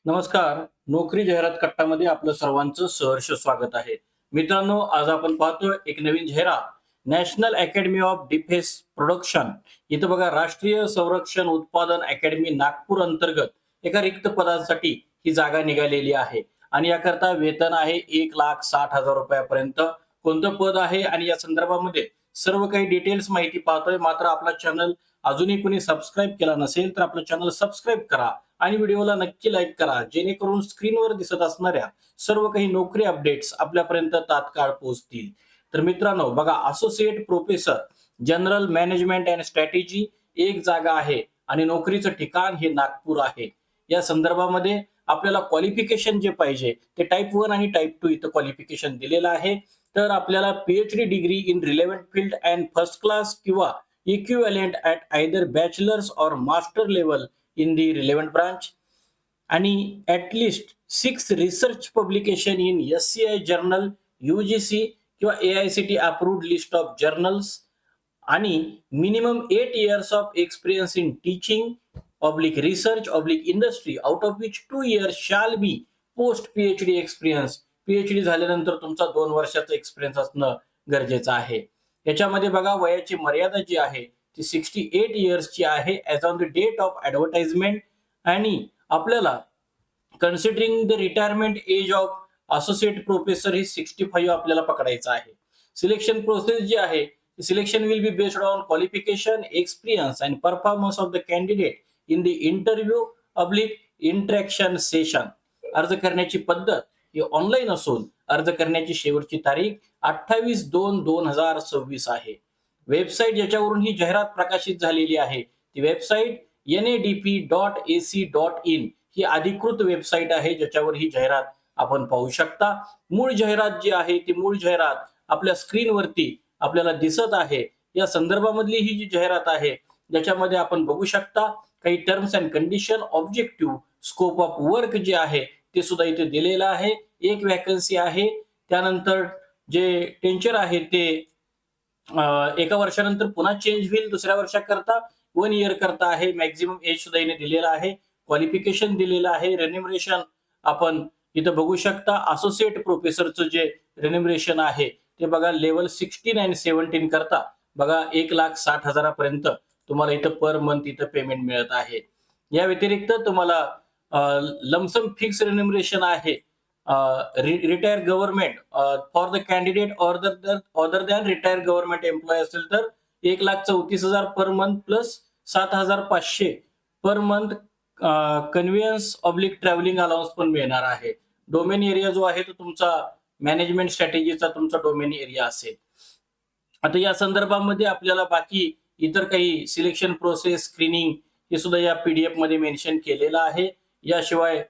नमस्कार. नोकरी जाहिरात कट्टामध्ये आपलं सर्वांचं सहर्ष स्वागत आहे. मित्रांनो, आज आपण पाहतोय एक नवीन जाहिरात. National academy of defence production. इथं बघा, राष्ट्रीय संरक्षण उत्पादन अकॅडमी नागपूर अंतर्गत एका रिक्त पदासाठी ही जागा निघालेली आहे आणि याकरता वेतन आहे 1,60,000 रुपयापर्यंत. कोणतं पद आहे आणि या संदर्भामध्ये सर्व काही डिटेल्स माहिती पाहतोय. मात्र आपला चॅनल अजूनही कोणी सबस्क्राईब केला नसेल तर आपलं चॅनल सबस्क्राईब करा आणि व्हिडिओला नक्की लाईक करा, जेणेकरून स्क्रीनवर दिसत असणाऱ्या सर्व काही नोकरी अपडेट्स आपल्यापर्यंत तात्काळ पोहोचतील. तर मित्रांनो बघा, associate professor general management and strategy एक जागा आहे आणि नोकरीचं ठिकाण हे नागपूर आहे. या संदर्भामध्ये आपल्याला क्वालिफिकेशन जे पाहिजे ते टाईप 1 आणि टाईप 2 इथं क्वालिफिकेशन दिलेलं आहे. तर आपल्याला PhD degree in relevant field and first class किंवा equivalent at either bachelor's or master level in the relevant branch आणि at least 6 research publication in SCI journal, UGC किंवा AICTE approved list of journals आणि minimum 8 years of experience in teaching oblique research oblique industry out of which 2 years shall be post PhD experience. PhD झाल्यानंतर तुमचा 2 वर्षाचा experience असणं गरजेचं आहे. याच्यामध्ये बघा, वयाची मर्यादा जी आहे ती 68 इयर्सची आहे as on the date of advertisement आणि आपल्याला considering the retirement age of associate professor ही 65 आपल्याला पकडायचं आहे. सिलेक्शन प्रोसेस जी आहे, selection will be based on qualification, experience and performance of the candidate in the interview oblique interaction session. अर्ज करण्याची पद्धत ही ऑनलाईन असून अर्ज करण्याची शेवटची तारीख 28/2/2026 आहे. वेबसाईट ज्याच्यावरून ही जाहिरात प्रकाशित झालेली आहे ती वेबसाईट nadp.ac.in ही अधिकृत वेबसाईट आहे, ज्याच्यावर ही जाहिरात आपण पाहू शकता. मूळ जाहिरात जी आहे ती मूळ जाहिरात आपल्या स्क्रीनवरती आपल्याला दिसत आहे. या संदर्भामधली ही जी जाहिरात आहे ज्याच्यामध्ये आपण बघू शकता काही terms and condition, objective, scope of work जे आहे ते सुद्धा इथे दिलेलं आहे. एक वॅकन्सी आहे. त्यानंतर जे टेन्चर आहे ते एका वर्षानंतर पुन्हा चेंज होईल दुसऱ्या वर्षाकरता, 1 इयर करता आहे. मॅक्झिमम एज सुद्धा इथे दिलेला आहे. क्वालिफिकेशन दिलेलं आहे. रेन्युमरेशन आपण इथं बघू शकता. असोसिएट प्रोफेसरचं जे रेन्युमरेशन आहे ते बघा, लेवल 16 आणि 17 करता बघा 1,60,000 पर्यंत तुम्हाला इथं पर मंथ इथं पेमेंट मिळत आहे. या व्यतिरिक्त तुम्हाला लमसम फिक्स रेन्युमरेशन आहे. Retire government for the candidate other than retire government employee असेल तर 1,34,000 per month plus 7,500 per month conveyance oblique travelling allowance पण मिळणार आहे. डोमेन एरिया जो आहे तो तुमचा मॅनेजमेंट स्ट्रॅटेजीचा तुमचा डोमेन एरिया असेल. आता या संदर्भामध्ये आपल्याला बाकी इतर काही सिलेक्शन प्रोसेस, स्क्रीनिंग हे सुद्धा या पीडीएफ मध्ये मेन्शन केलेलं आहे. याशिवाय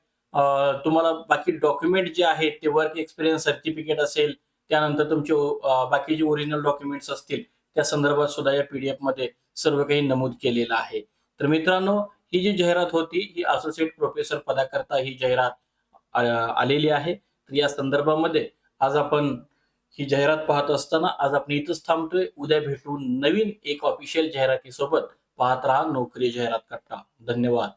तुम्हाला बाकी डॉक्युमेंट जे आहेत ते वर्क एक्सपिरियन्स सर्टिफिकेट असेल, त्यानंतर तुमचे बाकी जे ओरिजिनल डॉक्युमेंट्स असतील त्या संदर्भात सुद्धा या पीडीएफ मध्ये सर्व काही नमूद केलेलं आहे. तर मित्रांनो, ही जी जाहिरात होती ही असोसिएट प्रोफेसर पदाकरता ही जाहिरात आलेली आहे. तर या संदर्भामध्ये आज आपण ही जाहिरात पाहत असताना आज आपण इथंच थांबतोय. उद्या भेटू नवीन एक ऑफिशियल जाहिरातीसोबत. पाहत राहा नोकरी जाहिरात कट्टा. धन्यवाद.